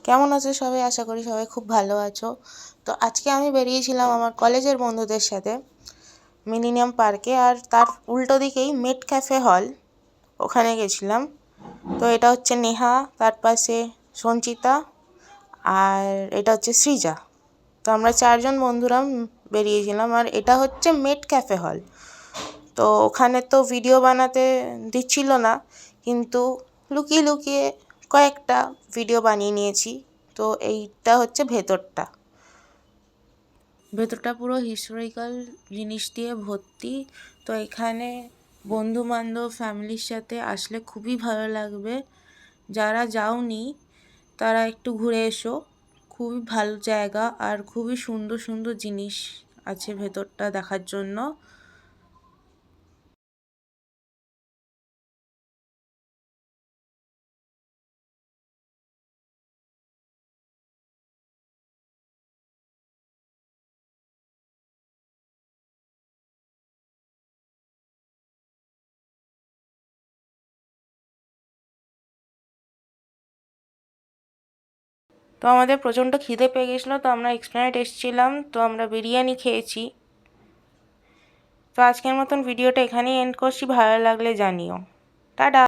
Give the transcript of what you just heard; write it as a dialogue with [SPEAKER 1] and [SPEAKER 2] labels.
[SPEAKER 1] কেমন আছো সবাই? আশা করি সবাই খুব ভালো আছো। তো আজকে আমি বেরিয়েছিলাম আমার কলেজের বন্ধুদের সাথে মিলেনিয়াম পার্কে, আর তার উল্টো দিকেই মেট ক্যাফে হল, ওখানে গেছিলাম। তো এটা হচ্ছে নেহা, তার পাশে সঞ্চিতা, আর এটা হচ্ছে সৃজা। তো আমরা চারজন বন্ধুরা বেরিয়েছিলাম, আর এটা হচ্ছে মেট ক্যাফে হল। তো ওখানে তো ভিডিও বানাতে দিচ্ছিল না, কিন্তু লুকিয়ে লুকিয়ে কয়েকটা ভিডিও বানিয়ে নিয়েছি। তো এইটা হচ্ছে ভেতরটা। ভেতরটা পুরো হিস্টোরিক্যাল জিনিস দিয়ে ভর্তি। তো এখানে বন্ধুবান্ধব ফ্যামিলির সাথে আসলে খুবই ভালো লাগবে। যারা যাওনি তারা একটু ঘুরে এসো, খুবই ভালো জায়গা আর খুবই সুন্দর সুন্দর জিনিস আছে ভেতরটা দেখার জন্য। তো আমাদের প্রচণ্ড খিদে পেয়ে গেছিলো, তো আমরা এক্সপ্ল্যানেড এসেছিলাম, তো আমরা বিরিয়ানি খেয়েছি। তো আজকের মতন ভিডিওটা এখানেই এন্ড করছি, ভালো লাগলে জানিও। টাটা।